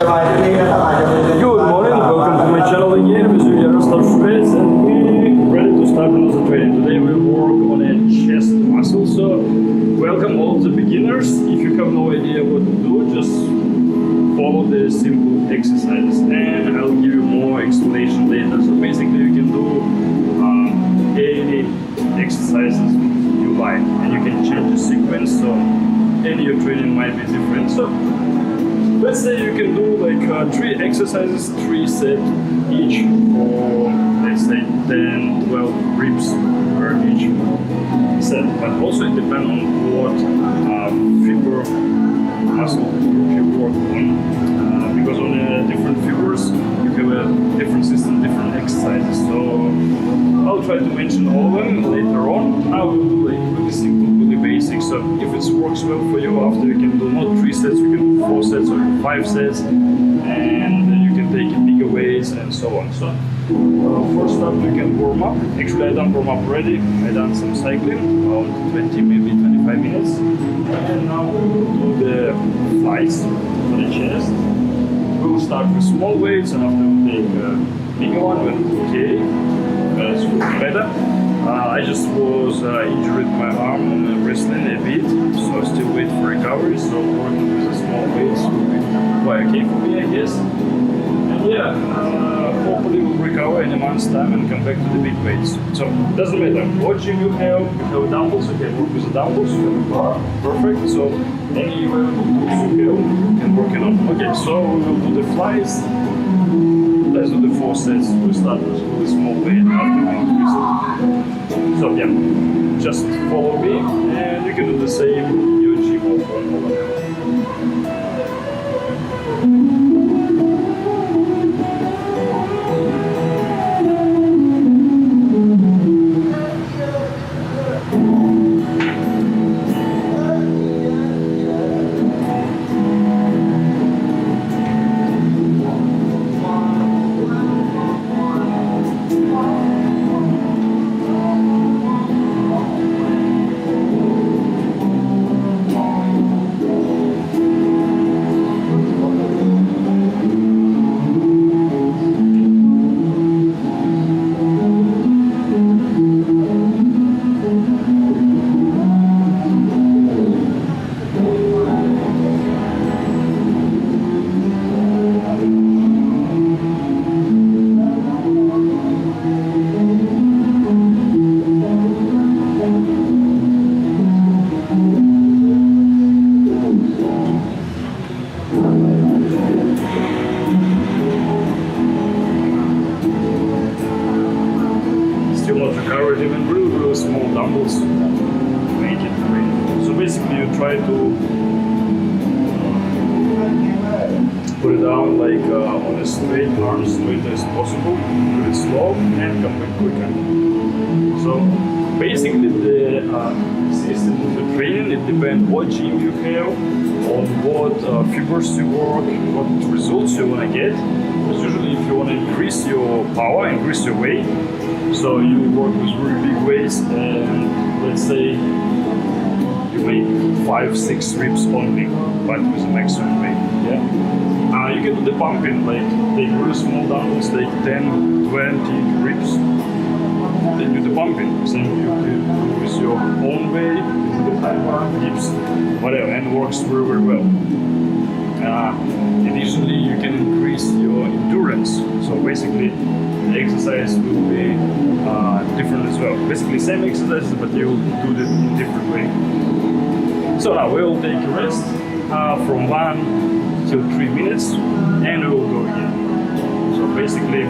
Good morning, welcome to my channel again with your RS.Live, and we're ready to start another training. Today we work on a chest muscle, so welcome all the beginners. If you have no idea what to do, just follow the simple exercises and I'll give you more explanation later. So basically you can do any exercises you like and you can change the sequence, so any your training might be different. So let's say you can do like 3 exercises, 3 sets each, or let's say 10, 12 reps per each set. But also it depends on what fiber muscle group you work on, because on different fibers you have a different system, different exercises. So I'll try to mention all of them later on. Now we'll do like really simple, really basic. So if it works well for you, after you can do not 3 sets, you can do 4 sets or 5 sets, and you can take bigger weights and so on. So first up we can warm up. Actually I done warm up already. I done some cycling, around 20, maybe 25 minutes. And now we will do the flies for the chest. We'll start with small weights and after we'll take a bigger one when it's okay. That's better. I just was injured my arm on wrestling a bit, so I still wait for recovery. So working with the small weights will be quite okay for me, I guess. And yeah, hopefully we'll recover in a month's time and come back to the big weights. So it doesn't matter what gym you have dumbbells, you can work with the dumbbells, you have a bar, perfect. So any available tools you can work it on. Okay, so we will do the flies. Let's do the 4 sets. We start with a small weight after we increase it. So yeah, just follow me and you can do the same your gym or whatever. Even really small dumbbells make it great. So basically you try to put it down like on a straight arm, straight as possible, do it slow and come back quicker. So basically the system of the training, it depends what gym you have, on what fibers you work, what results you want to get. Because usually if you want to increase your power, increase your weight, so you work with really big weights and let's say you make 5-6 reps only, but with a maximum weight. Yeah. You can do the pumping, like take really small dumbbells, take 10, 20 reps, then do the pumping. Same you do with your own weight, with the high bar, dips, whatever, and works very, very well. Additionally, you can increase your endurance. So basically, the exercise will be different as well. Basically, same exercises, but you will do it in a different way. So now we will take a rest from 1 to 3 minutes, and we will go again. So basically,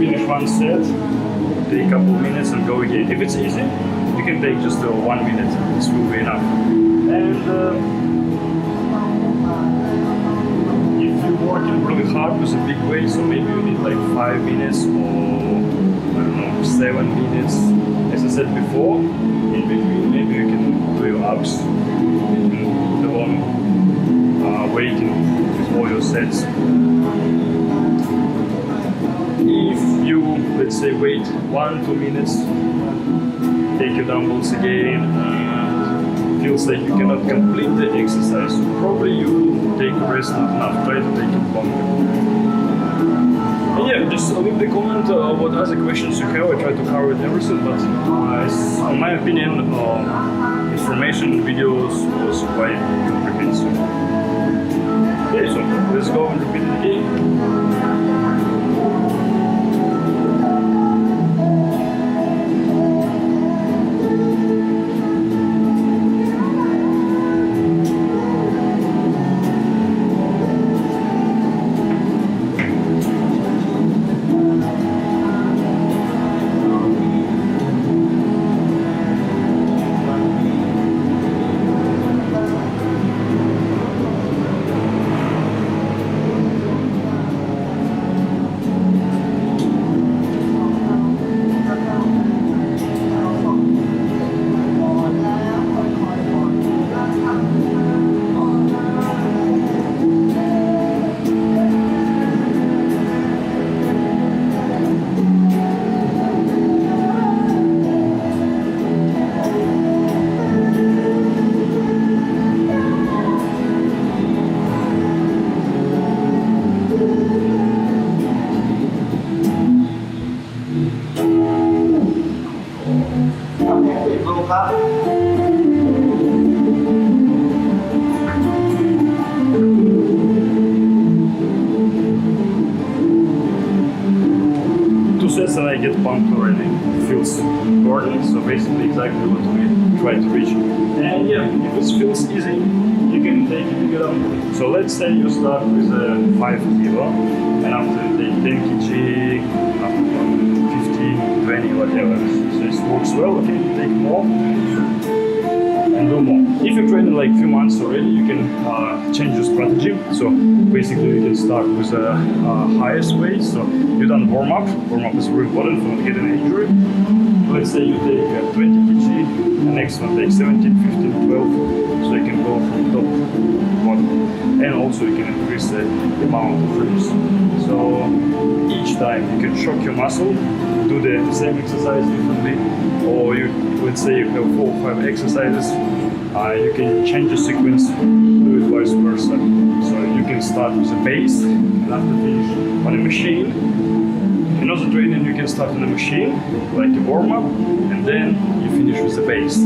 finish one set, take a couple minutes, and go again. If it's easy, you can take just 1 minute. This will be enough. And working really hard with a big weight, so maybe you need like 5 minutes or I don't know, 7 minutes. As I said before, in between maybe you can do your abs, you can put on weighting before your sets. If you, let's say, wait 1-2 minutes, take your dumbbells again and feels like you cannot complete the exercise. So probably you take a rest not enough. Try to take it longer. And yeah, just leave the comment what other questions you have. I try to cover everything, but in my opinion, information videos was quite comprehensive. Okay, so let's go and repeat it again. And I get pumped already. It feels burning, so basically exactly what we try to reach. And yeah, if it feels easy, you can take a bigger dumbbell. So let's say you start with a 5 kilo, and after you take 10 kg, after 15, 20, whatever. So it works well, okay, you take more and do more. If you're training like a few months already, you can change your strategy. So basically you can start with a highest weight. So you done warm-up. Warm-up is really important for not getting an injury. Let's say you take 20 kg, the next one takes 17, 15, 12. So you can go from top to bottom. And also you can increase the amount of reps. So each time you can shock your muscle, do the same exercise differently, or you, let's say you have 4 or 5 exercises, you can change the sequence, do it vice versa. So you can start with a base and after finish on a machine. In other training you can start on a machine, like a warm-up, and then you finish with a base.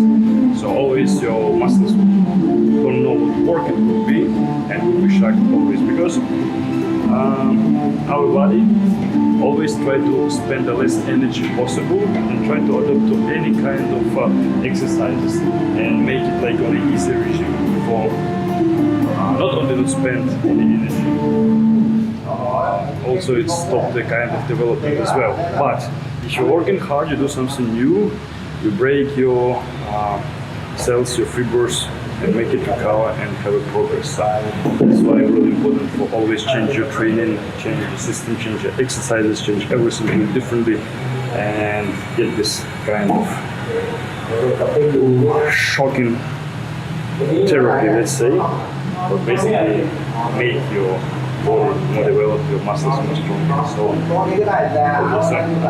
So always your muscles don't know what work it will be, and will be shocked always, because our body always try to spend the less energy possible and try to adapt to any kind of exercises and make it like on an easy regime for not only to spend any energy, also it stops the kind of development as well. But if you're working hard, you do something new, you break your cells, your fibers, and make it recover and have a progress. That's why it's really important for always change your training, change the system, change your exercises, change everything, do it differently, and get this kind of shocking therapy, let's say, but basically make your body more developed, your muscles more stronger. So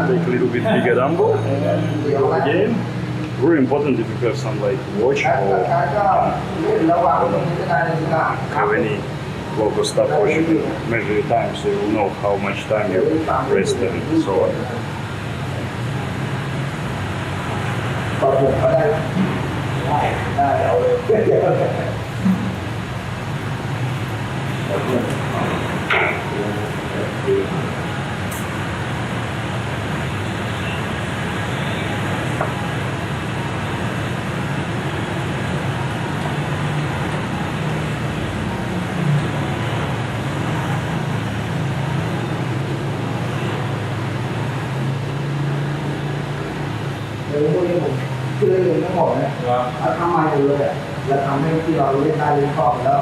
take a little bit bigger dumbbell and go again. Really important if you have some like watch or have any local stopwatch, you can measure your time so you will know how much time you rest and so on. chưa dùng cái một này, nóทำมาอยู่เลยแล้วทำให้ที่เราเล่นได้เล่นคล่องแล้ว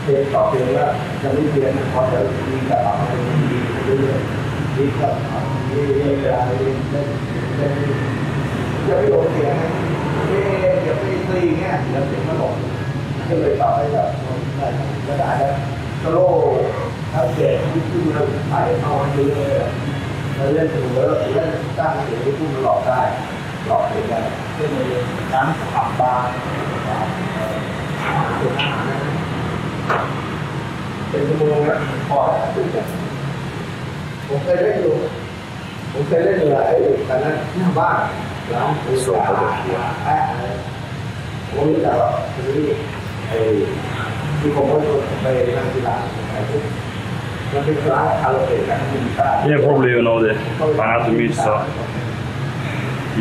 เพลงต่อเพลงแล้วจะไม่เพี้ยนพอจะมีแต่เราให้ดีเรื่อยๆดีก็ดีเวลาเล่นจะไม่โดนเสียงอย่าไปตีเงี้ยเดี๋ยวเสียงมันหลงก็เลยต่อให้แบบได้ก็ได้แล้วสโลว์ถ้าเสียงที่เราไปเอาเรื่อยๆเราเล่นถึงแล้วเล่นตั้งเสียงที่พูดมันหลอกได้หลอกได้เช่นในน้ำขับบาร์ ชั่วโมงนะพอผมเคยเล่นอยู่ไอ้ตอนนั้นหน้าบ้านร้านโซฟาแอะผมรู้จักคือไอ้ที่ผมไปนั่งที่ร้านไอ้พวกมันเป็นร้านคาราโอเกะกันที่มีค่า Yeah, probably you know the anatomy, so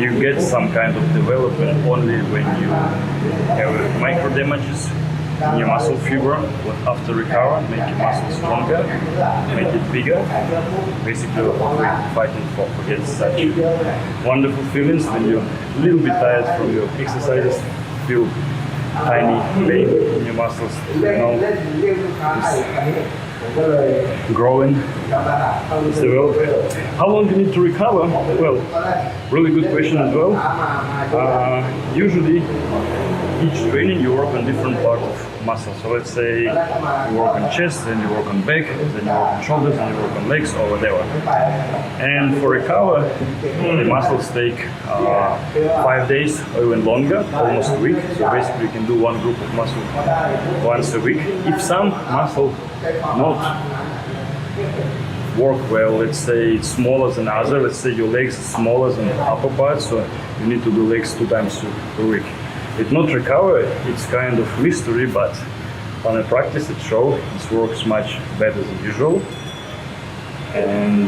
you get some kind of development only when you have micro damages in your muscle fiber, but after recover, make your muscle stronger, make it bigger. Basically, what we're fighting for, get such wonderful feelings when you're a little bit tired from your exercises, feel tiny pain in your muscles, you know, growing, it's developing. How long do you need to recover? Well, really good question as well. Usually, each training you work on different part of muscle. So let's say you work on chest, then you work on back, then you work on shoulders, then you work on legs or whatever. And for recover, the muscles take 5 days or even longer, almost a week. So basically you can do one group of muscle once a week. If some muscle not work well, let's say it's smaller than other, let's say your legs are smaller than the upper part, so you need to do legs 2 times per week. It not recover, it's kind of mystery, but on a practice it shows it works much better than usual. And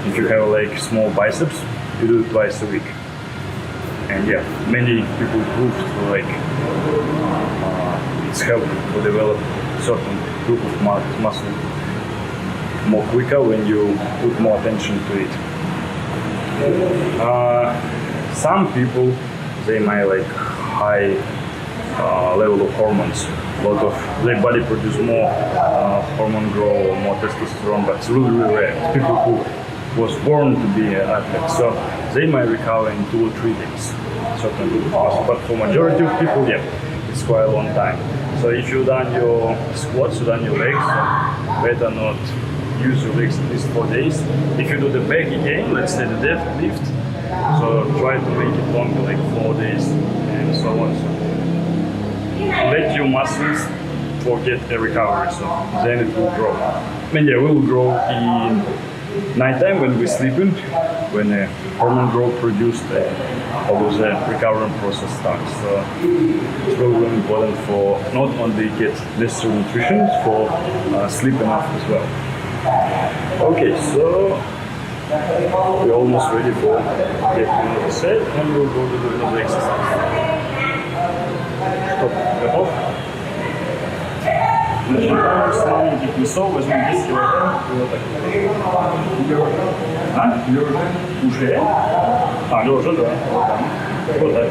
if you have like small biceps, you do it twice a week. And yeah, many people proved like it's helped to develop certain group of muscle more quicker when you put more attention to it. Some people, they might like high level of hormones. A lot of their body produce more hormone growth or more testosterone, but it's really, really rare. It's people who was born to be an athlete, so they might recover in 2 or 3 days. Certain group of muscle, but for majority of people, yeah, it's quite a long time. So if you've done your squats, you've done your legs, so better not use your legs at least 4 days. If you do the back again, let's say the deadlift, so try to make it longer, like 4 days and so on. So let your muscles forget the recovery, so then it will grow. And yeah, we will grow in nighttime when we're sleeping, when the hormone growth produced, although the recovery process starts. So it's really, really important for not only get necessary nutrition, for sleep enough as well. Okay, so we're almost ready for get another set, and we'll go to another exercise. Stop, get off. Начинаем с маленьких весов, возьмем 10 килограмм, вот так. Уже? Лежа, да. Вот так.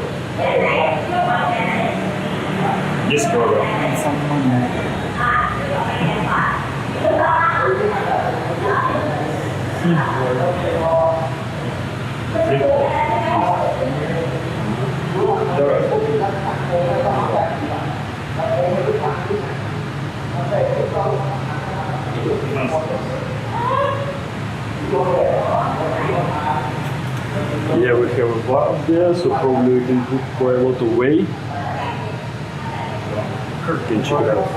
10 килограмм. Легко. Давай. Yeah, we have a bar there, so probably we can put quite a lot of weight. You can check it out.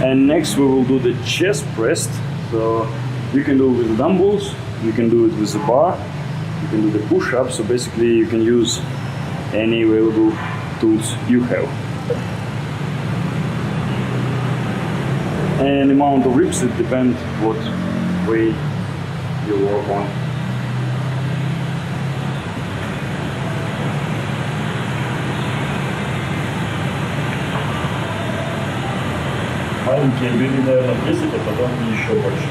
And next we will do the chest press. So you can do it with the dumbbells, you can do it with the bar, you can do the push-up. So basically you can use any available tools you have. And amount of reps, it depends what way you work on. Маленькие бери, наверное, 10, а потом еще больше.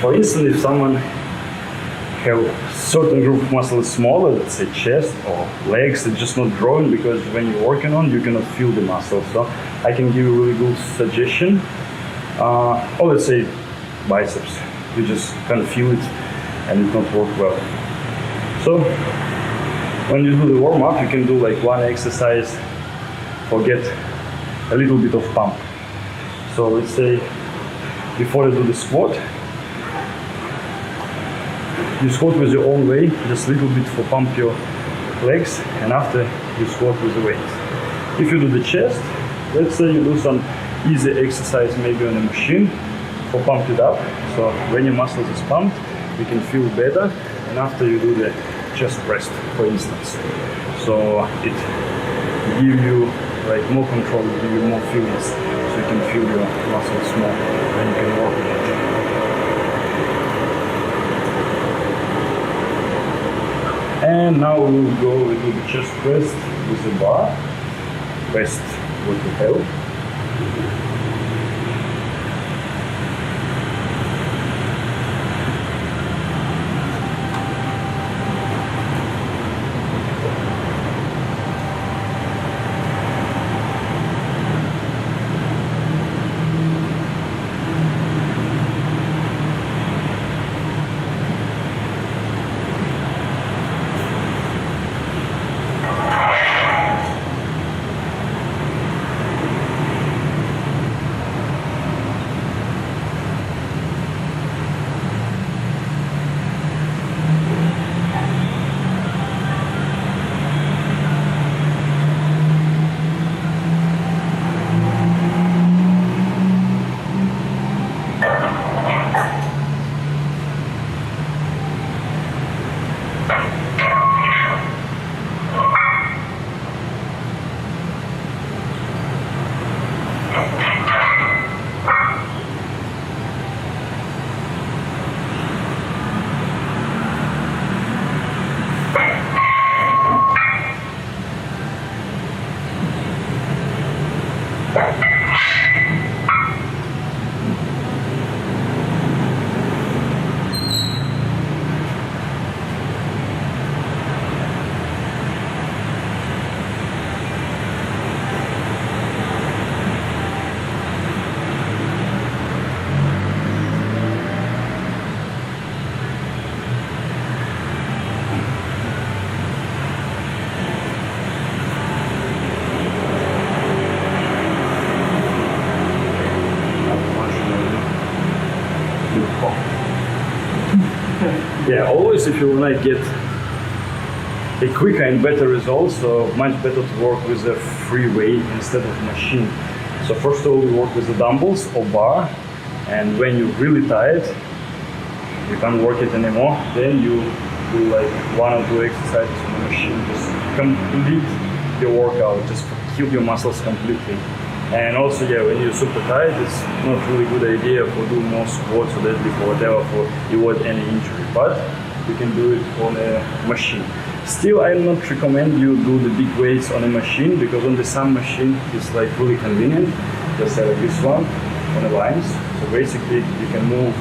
For instance, if someone have certain group of muscles smaller, let's say chest or legs, it's just not growing because when you're working on, you cannot feel the muscle. So I can give you a really good suggestion. Or let's say biceps, you just can't feel it and it not work well. So when you do the warm up, you can do like one exercise or get a little bit of pump. So let's say before you do the squat, you squat with your own weight, just a little bit for pump your legs, and after you squat with the weight. If you do the chest, let's say you do some easy exercise maybe on a machine for pump it up. So when your muscles is pumped, you can feel better, and after you do the chest press, for instance. So it give you like more control, give you more feelings, so you can feel your muscles more, and you can work with it. And now we will go with the chest press with the bar, best what you have. Yeah, always if you want to get a quicker and better result, so much better to work with a free weight instead of machine. So first of all, you work with the dumbbells or bar, and when you're really tired, you can't work it anymore, then you do like one or two exercises on the machine, just complete your workout, just kill your muscles completely. And also, yeah, when you're super tired, it's not really good idea for doing more squats or deadlift or whatever for avoid any injury. But you can do it on a machine. Still, I not recommend you do the big weights on a machine, because on the some machine it's like really convenient. Just like this one on the lines. So basically, you can move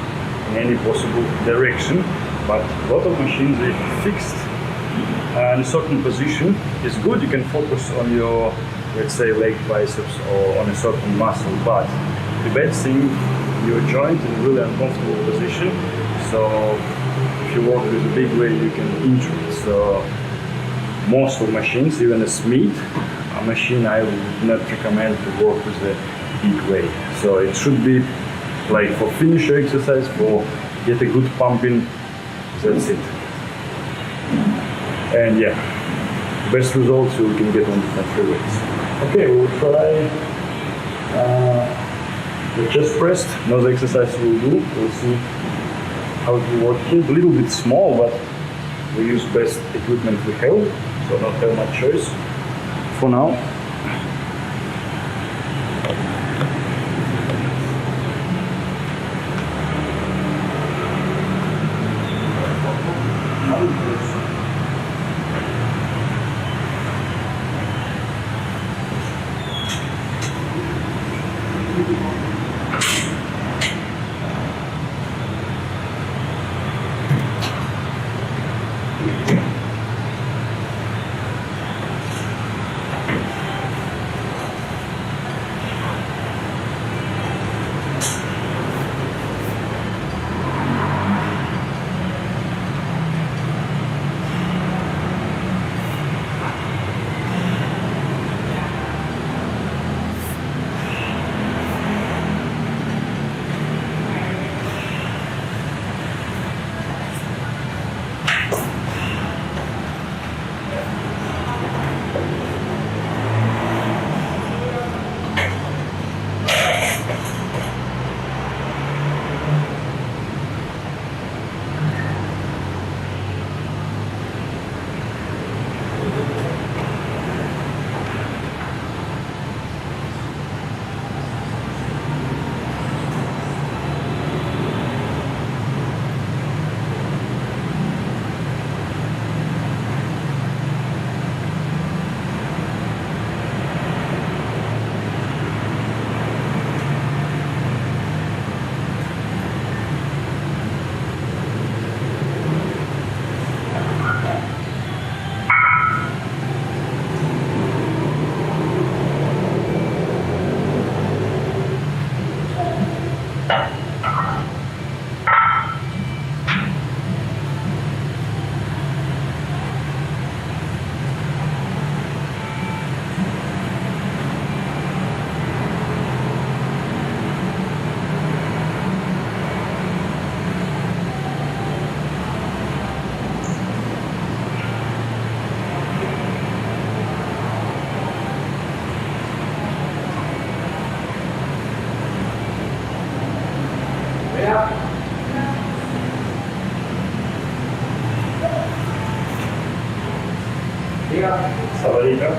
in any possible direction. But a lot of machines are fixed in a certain position. It's good. You can focus on your, let's say, leg biceps or on a certain muscle. But the bad thing, your joint in a really uncomfortable position. So if you work with a big weight, you can injure it. So most of machines, even a Smith a machine, I would not recommend to work with a big weight. So it should be like for finisher exercise, for get a good pumping. That's it. And yeah, best results you can get on different free weights. Okay, we'll try the chest press. Another exercise we'll do. We'll see how it will work. A little bit small, but we use best equipment we have, so not have much choice for now. Sawadika.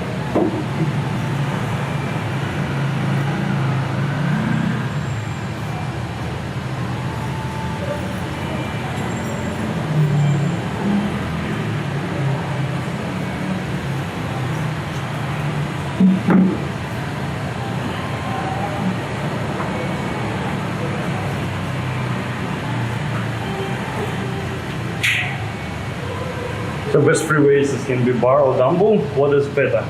So best free weights can be bar or dumbbell. What is better?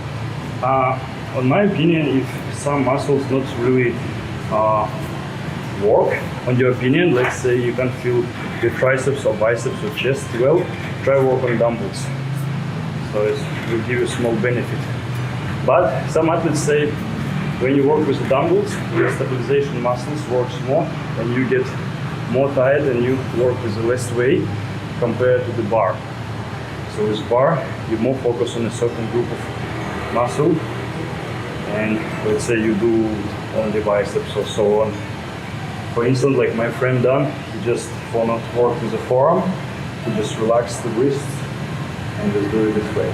On my opinion, if some muscles not really work, on your opinion, let's say you can't feel your triceps or biceps or chest well, try work on dumbbells. So it will give you a small benefit. But some athletes say when you work with the dumbbells, your stabilization muscles works more and you get more tired and you work with the less weight compared to the bar. So with bar, you more focus on a certain group of muscle, and let's say you do only biceps or so on. For instance, like my friend Dan, he just for not work with the forearm, he just relax the wrists and just do it this way.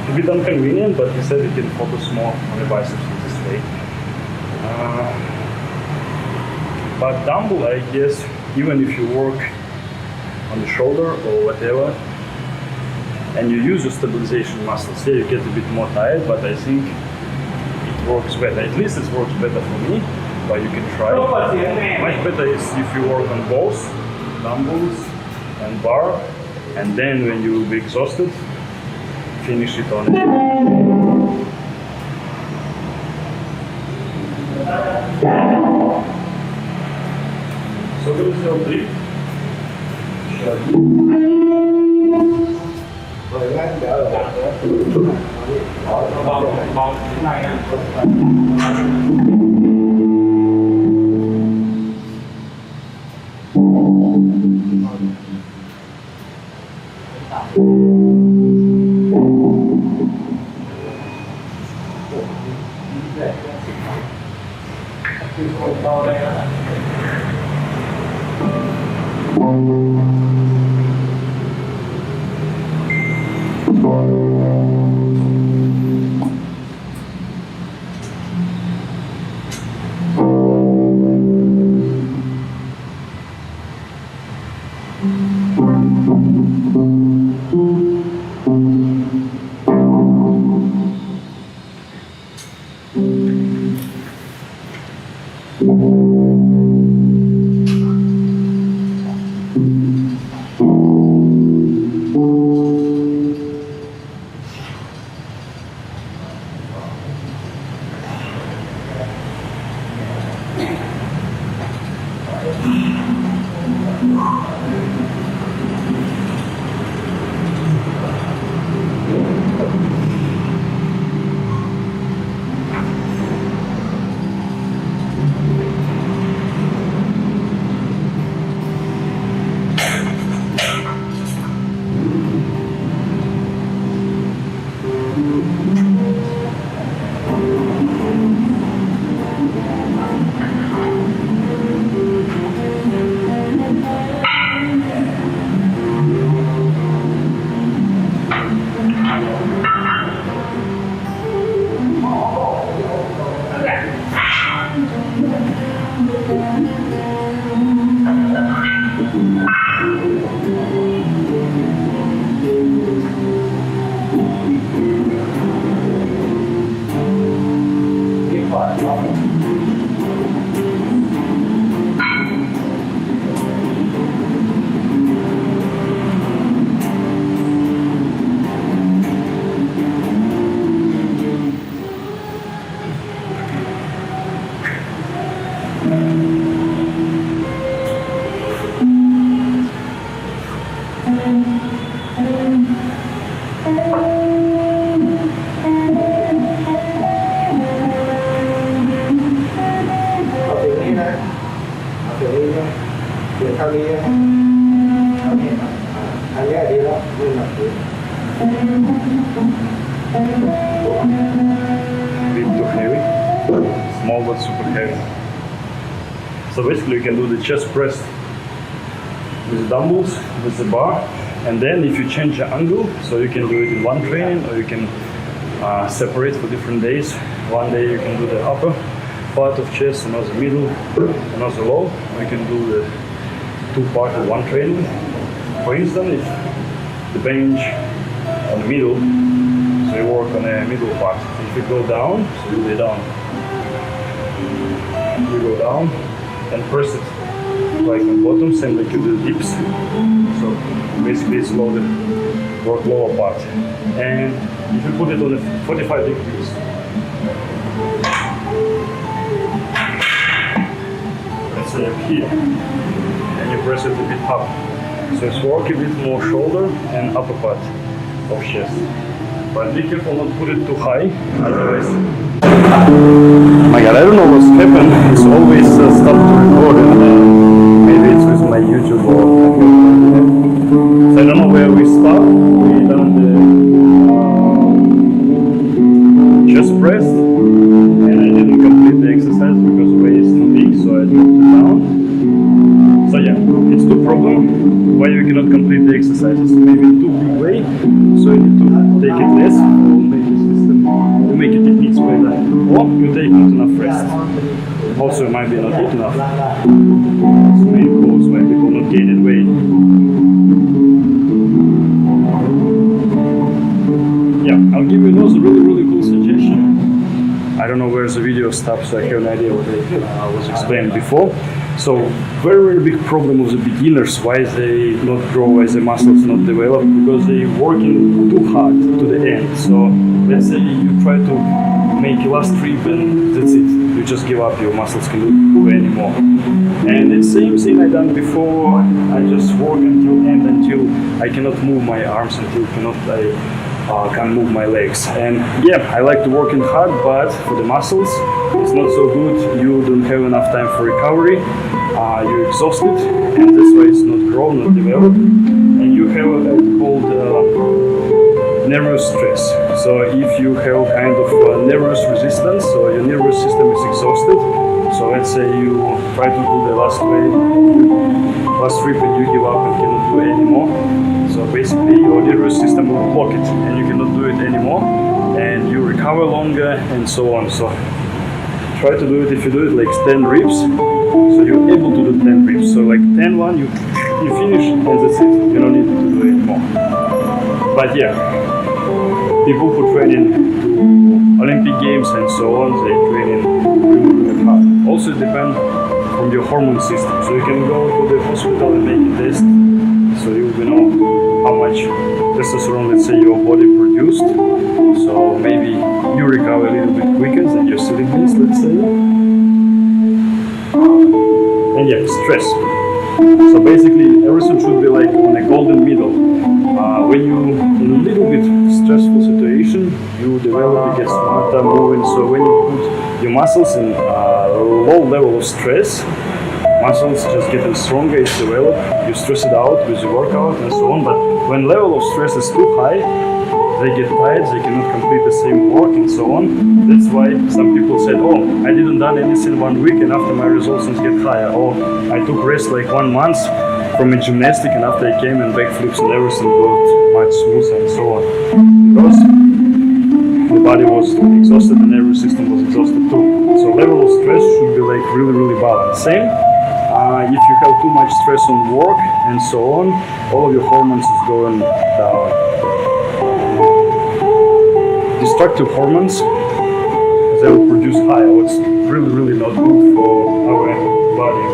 a bit inconvenient, but he said he can focus more on the biceps with this way. But dumbbell, I guess, even if you work on the shoulder or whatever, and you use your stabilization muscles, yeah, you get a bit more tired, but I think it works better. At least it works better for me, but you can try. Much better is if you work on both dumbbells and bar, and then when you will be exhausted, finish it on it. So what is your trick? Small but super heavy. So basically you can do the chest press with the dumbbells, with the bar, and then if you change the angle, so you can do it in one training or you can separate for different days. One day you can do the upper part of chest, another middle, another low, or you can do the two part of one training. For instance, if the bench on the middle, so you work on the middle part. If you go down, so you lay down. You go down and press it like on bottom, same like you do the dips. So basically it's loaded, work lower part. And if you put it on a 45 degrees, let's say up here, and you press it a bit up. So it's work a bit more shoulder and upper part of chest. But be careful not put it too high, otherwise. My God, I don't know what's happened. It's always stopped to record, and maybe it's with my YouTube or so I don't know where we start. We done the chest press, and I didn't complete the exercise because the weight is too big, so I dropped it down. So yeah, it's no problem. why you cannot complete the exercises maybe too big way, so you need to take it less, or make the system, to make your techniques better, or you take not enough rest. Also, it might be not eat enough. It's the main cause why people not gaining weight. Yeah, I'll give you another really cool suggestion. I don't know where the video stops, so I have an idea what I was explaining before. So, very big problem of the beginners, why they not grow, why the muscles not develop, because they working too hard to the end. So, let's say you try to make your last trip and that's it. You just give up, your muscles cannot do anymore. And it's the same thing I done before. I just work until end, until I cannot move my arms, until I can't move my legs. And yeah, I like to work in hard, but for the muscles, it's not so good. You don't have enough time for recovery. You're exhausted, and that's why it's not grown, not developed. And you have what's called nervous stress. So if you have kind of nervous resistance, so your nervous system is exhausted. So let's say you try to do the last trip and you give up and cannot do it anymore. So basically your nervous system will block it and you cannot do it anymore, and you recover longer and so on. So try to do it, if you do it like 10 reps, so you're able to do 10 reps. So like 10-1, you finish and that's it. You don't need to do it anymore. But yeah, people who train to Olympic Games and so on, they train really hard. Also it depends from your hormone system. So you can go to the hospital and make a test, so you will know how much testosterone, let's say, your body produced. So maybe you recover a little bit quicker than your sitting days, let's say. And yeah, stress. So basically everything should be like on a golden middle. When you in a little bit stressful situation, you develop, you get smarter, moving. So when you put your muscles in low level of stress, muscles just getting stronger, it's developed, you stress it out with the workout and so on. But when level of stress is too high, they get tired, they cannot complete the same work and so on. That's why some people said, oh, I didn't done anything 1 week and after my results get higher. Or I took rest like 1 month from a gymnastic and after I came and backflips and everything got much smoother and so on. Because the body was exhausted and nervous system was exhausted too. So level of stress should be like really balanced. Same, if you have too much stress on work and so on, all of your hormones is going down. Destructive hormones, they will produce higher, what's really not good for our body.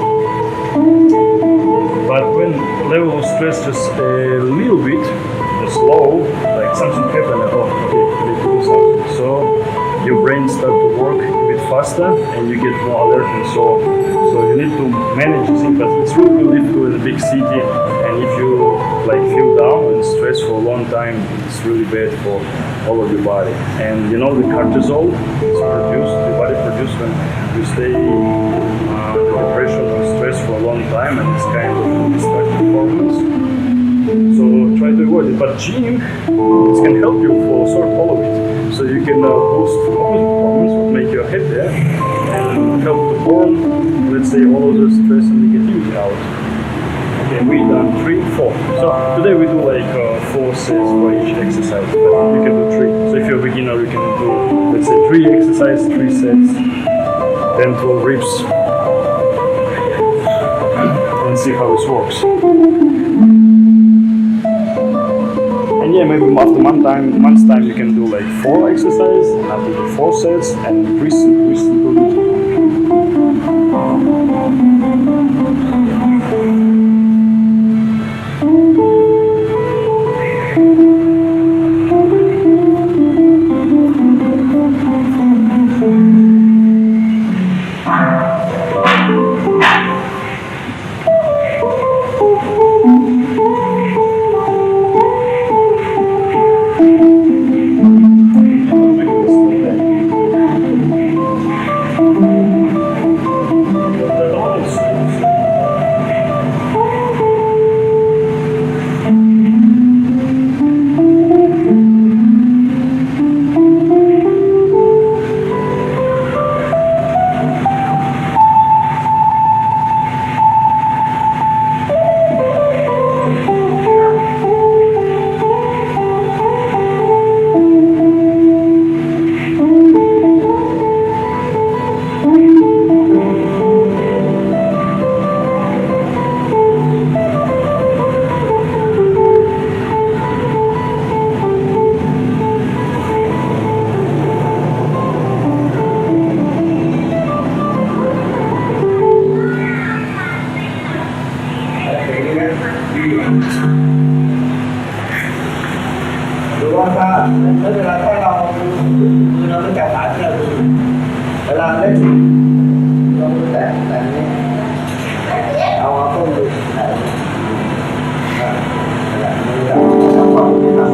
But when level of stress just a little bit, just low, like something happened, oh, okay, I need to do something. So your brain starts to work a bit faster and you get more alert and so on. So you need to manage things, but it's really difficult in a big city. And if you like feel down and stressed for a long time, it's really bad for all of your body. And you know the cortisol is produced, the body produces when you stay the depression or stress for a long time, and it's kind of destructive hormones. So try to avoid it. But gym, it can help you for sort all of it. So you can boost hormones, what make you happier, and help to burn, let's say, all of the stress and negativity out. Okay, we done 3, 4. So today we do like 4 sets for each exercise. But you can do 3. So if you're a beginner, you can do, let's say, 3 exercises, 3 sets, 10, 12 reps, and see how it works. And yeah, maybe after month's time, you can do like 4 exercises, and after the 4 sets, and increase improvement. หรือว่าถ้าเวลาถ้าเราไม่จับขาเชือกเวลาเล่นเราแต่นี่เอาต้นดูแต่ทำความดีทำ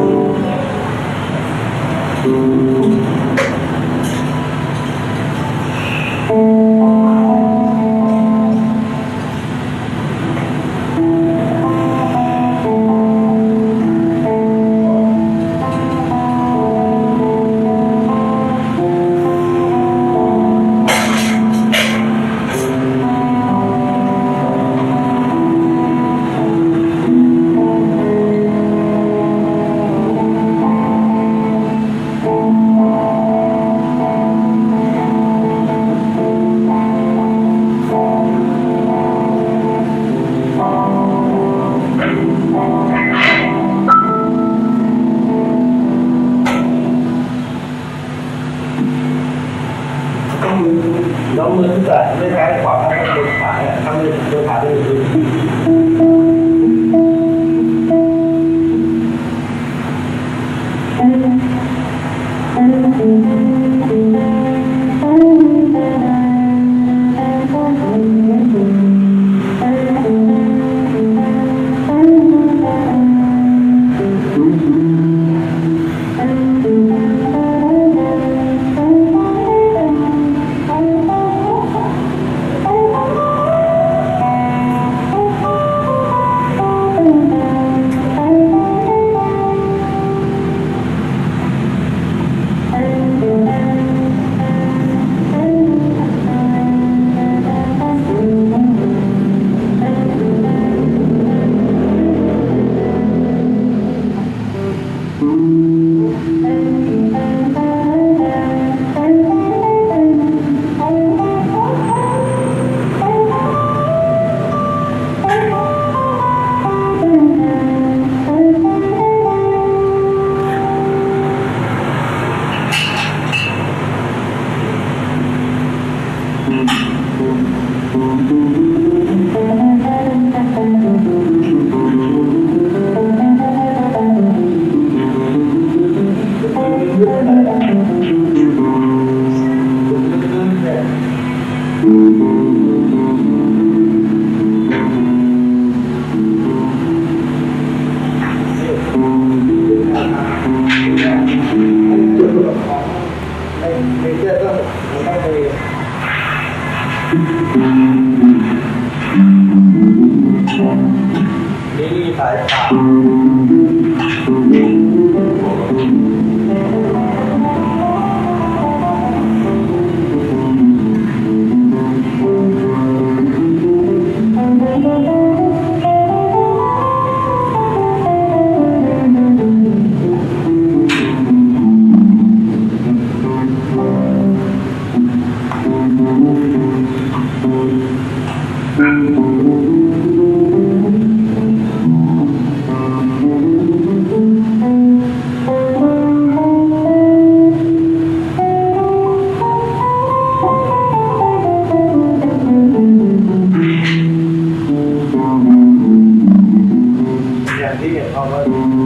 แล้วมือที่จะไม่ใช้ขวาถ้าไม่โดนขาเนี่ยถ้าไม่โดนขาได้เลย นี่สายขาที่เห็นเขาก็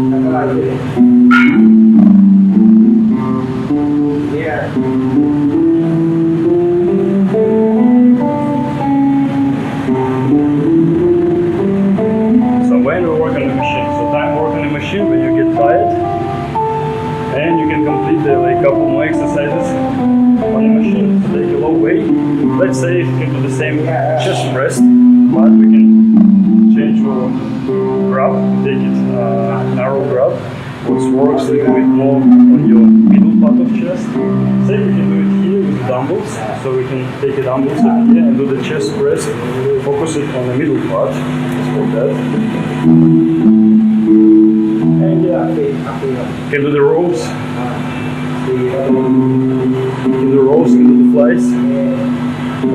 แล้วก็ไล่เลยเนี่ย So when we work on the machine, so time work on the machine when you get tired, and you can complete like a couple more exercises on the machine to take a low weight. Let's say you can do the same chest press, but we can change our grab, take it narrow grab, which works a little bit more on your middle part of chest. Say we can do it here with dumbbells, so we can take the dumbbells over here and do the chest press, focus it on the middle part, let's call that. And yeah, you can do the rows, can do the flies,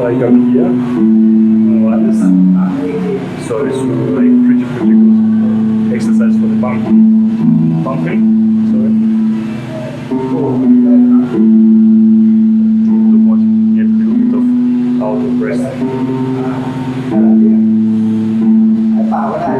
like up here, like this. So it's like pretty good exercise for the pumping. Sorry. Too much. Get a little bit of out of breath. ไอ้เปล่าก็ได้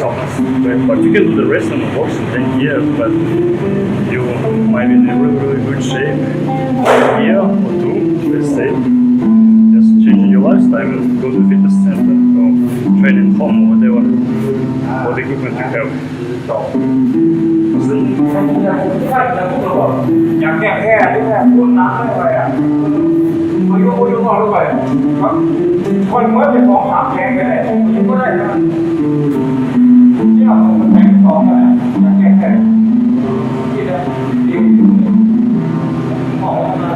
But you can do the rest on the box in 10 years, but you might be in a really, really good shape. A year or two, let's say. Just changing your lifestyle and go to the fitness center or train in Khong or whatever. What equipment you have. อยากแก้แค่ที่แค่พูดน้ำไม่ไหวอ่ะอายุอายุมากหรือเปล่าครับคนเมื่อจะฟ้องถามแกงก็ได้อายุก็ได้นะที่เราคนแทงฟ้องกันอยากแก้แค่ที่ได้ที่หมอมา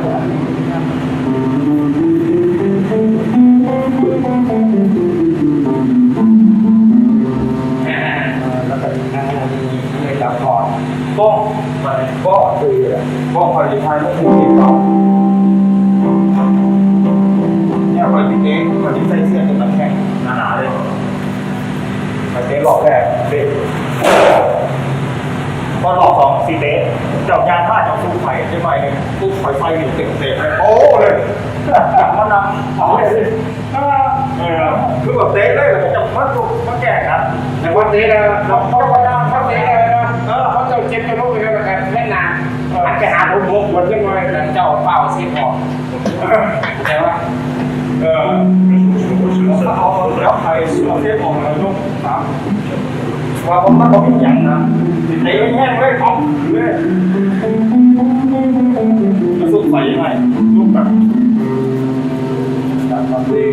แล้วก็ไม่จับก่อนก้องก็คือก้องคอยดีไทยแล้วคือที่เขาเนี่ยคอยดีเองคอยดีใส่เสื้อจนมันแข็งหนาๆเลยคอยเตะหลอกแรกเด็กพอหลอก2 4เตะจับยางผ้าจับสู้ไฟใช่ไหมเนี่ยตู้ไฟไฟอยู่เตะเลยโอ้เลยมันนำเอาเลยคือแบบเตะเลยแต่จับมาแก่นะแต่ว่าเตะเราเขาก็ได้เขาเตะเลยนะเขาจะเจ็บจะรู้เลยแบบแค่นานอาจจะหาผมวันขึ้นมาแต่เจ้าเปล่าเสียออกแต่ว่าเอาแล้วใครสู้เสียออกแล้วลูกครับว่าผมมันก็ไม่ยังนะเตะแห้งเลยของเลยแล้วสู้ไฟยังไงสู้แบบจากความดี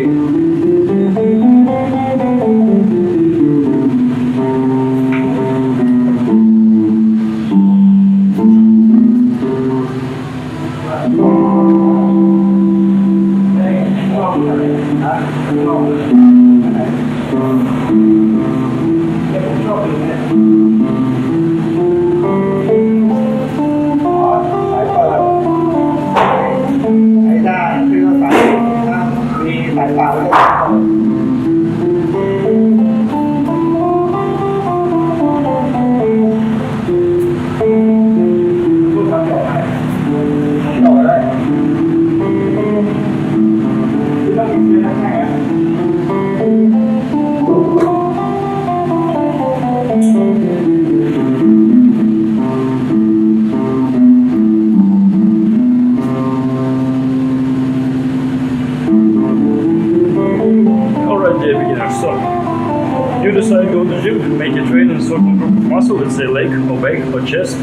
You decide to go to the gym, make a train in a certain group of muscle, let's say leg or back or chest.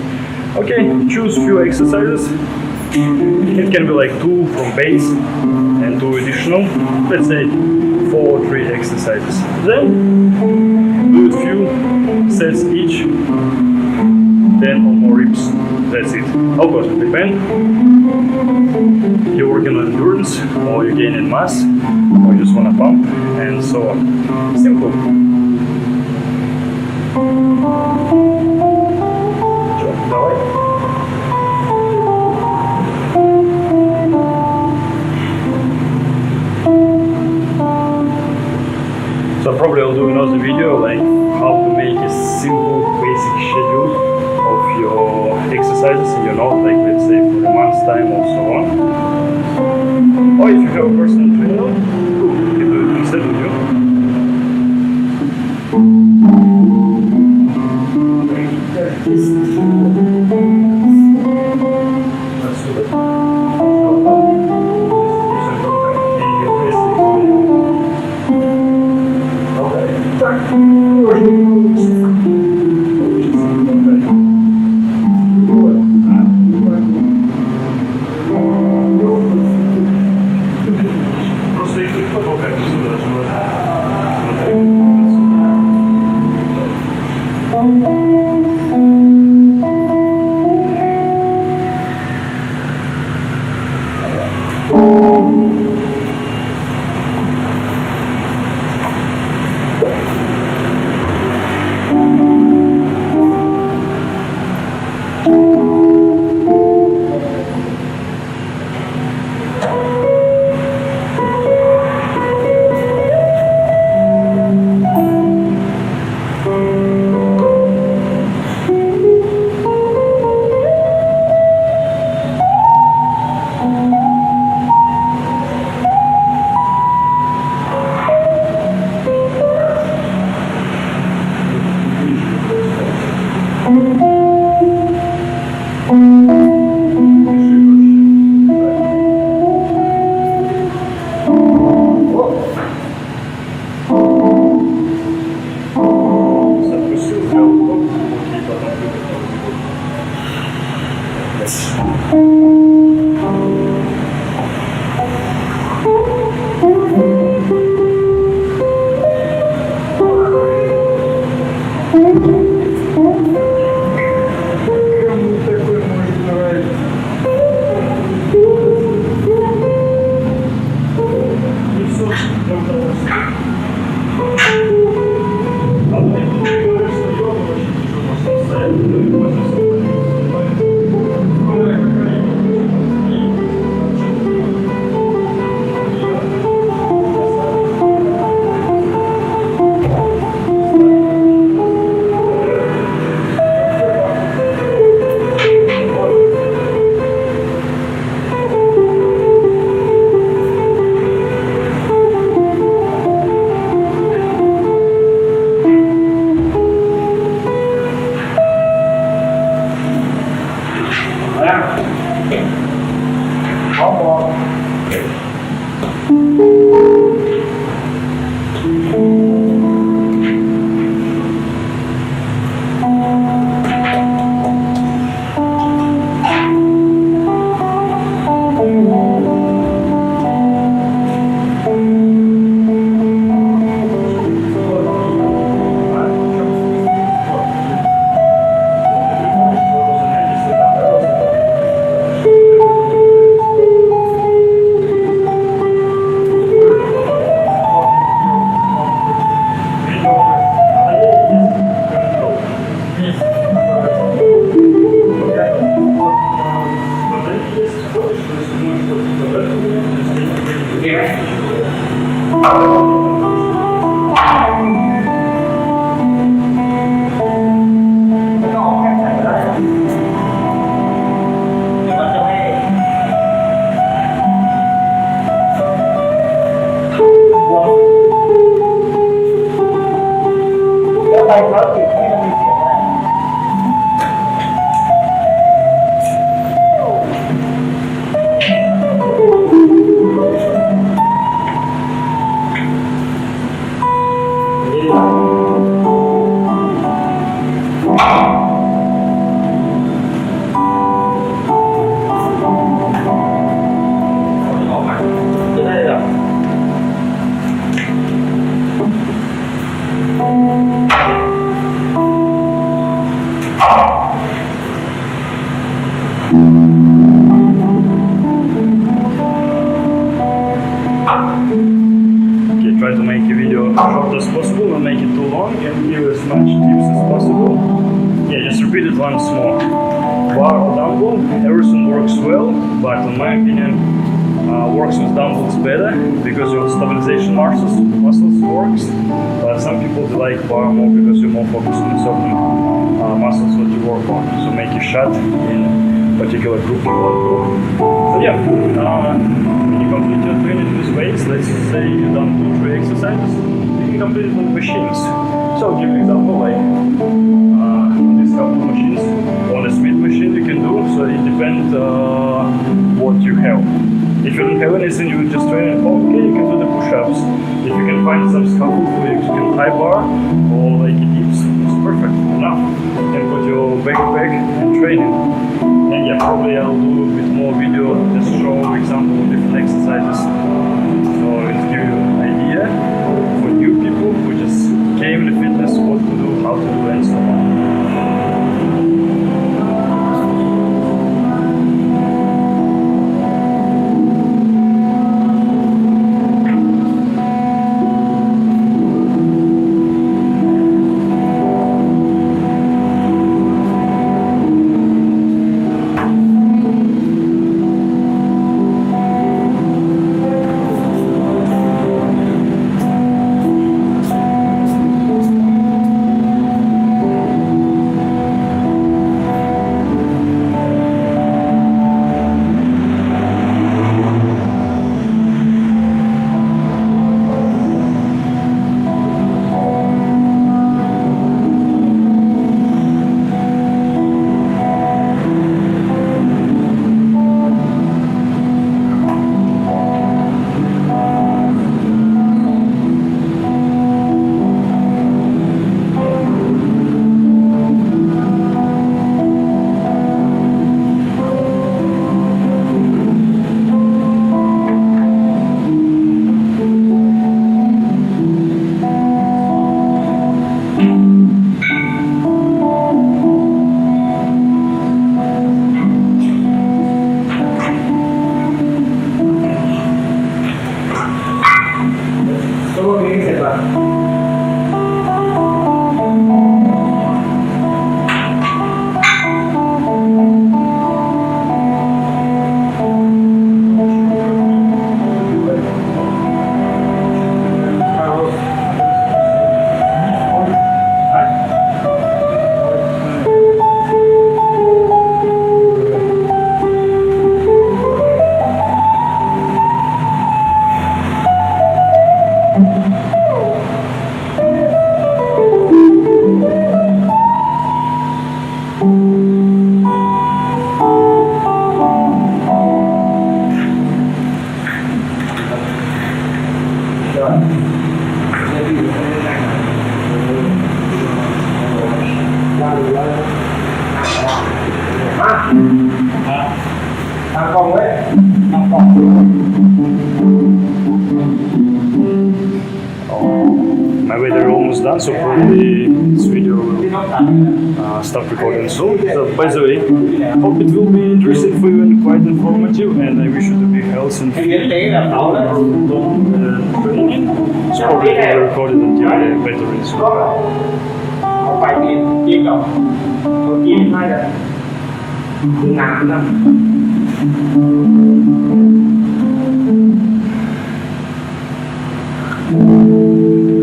Okay, choose few exercises. It can be like 2 from base and 2 additional, let's say 4 or 3 exercises. Then do a few sets each, 10 or more reps. That's it. Of course, it depends. You're working on endurance, or you're gaining mass, or you just want to pump, and so on. Simple. Давай. So probably I'll do another video like how to make a simple basic schedule of your exercises in your note, like let's say for a month's time or so on. Or if you have a personal trainer, you can do it instead of you. จะได้แบบ Okay, try to make a video short as possible, not make it too long, and give as much tips as possible. Yeah, just repeat it once more. Bar or dumbbell, everything works well, but in my opinion, works with dumbbells better because your stabilization muscles works. But some people they like bar more because you're more focused on certain muscles that you work on. So make a shot in particular group you want to go. So yeah, when you complete your training with weights, let's say you done 2-3 exercises, you can complete it with machines. So I'll give you an example like on these couple of machines, on a Smith machine you can do. So it depends what you have. If you don't have anything, you just train at home, okay, you can do the push-ups. If you can find some scaffold where you can high bar or like a dips, it's perfect enough. You can put your backpack and training. And yeah, probably I'll do a bit more video, just show example of different exercises. So it's give you an idea for new people who just came in fitness, what to do, how to do, and so on. Khong đấy, Khong. Maybe they're almost done, so probably this video will stop recording soon. So, by the way, hope it will be interesting for you and quite informative, and I wish you to be healthy and fit. Training, so probably will be recorded until the better is. Không phải tiền đâu, không tiền hay là ngàn năm.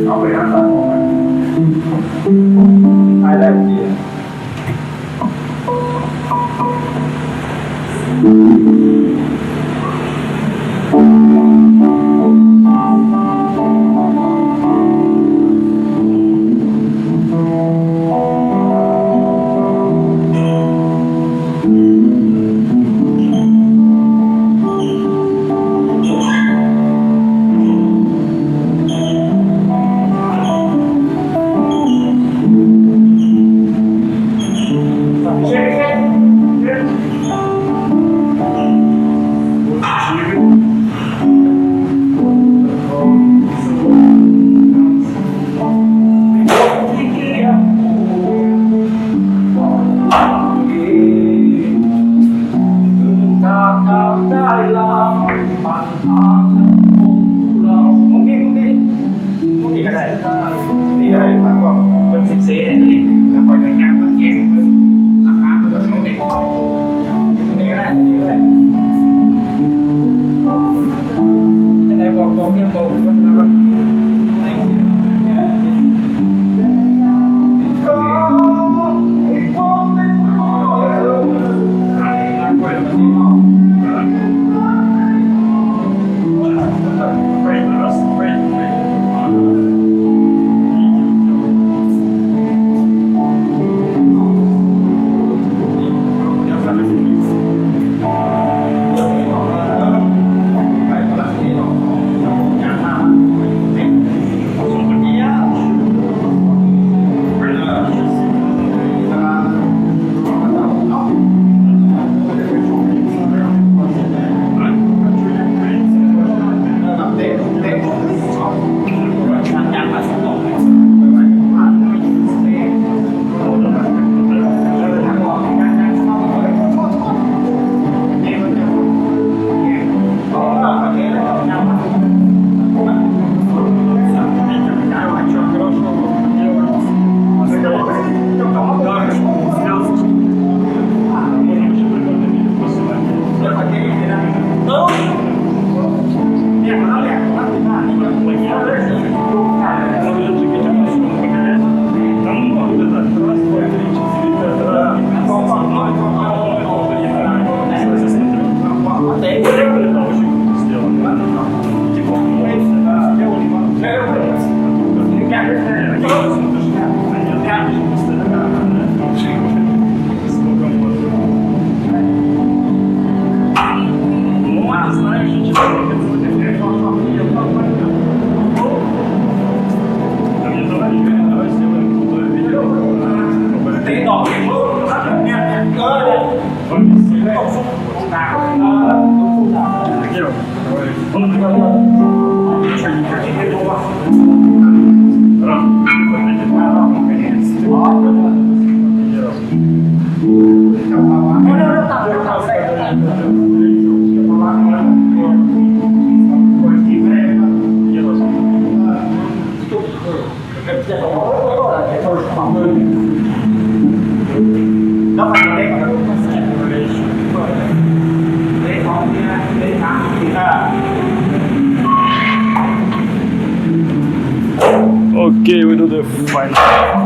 Không phải ăn tận một ai đây gì? เซ่นี่แล้วคอยงานมันเก่งราคามันก็ไม่ได้นี่ก็ได้นี่ก็ได้จะได้บอกเรื่องบอกว่าOkay, we do the final.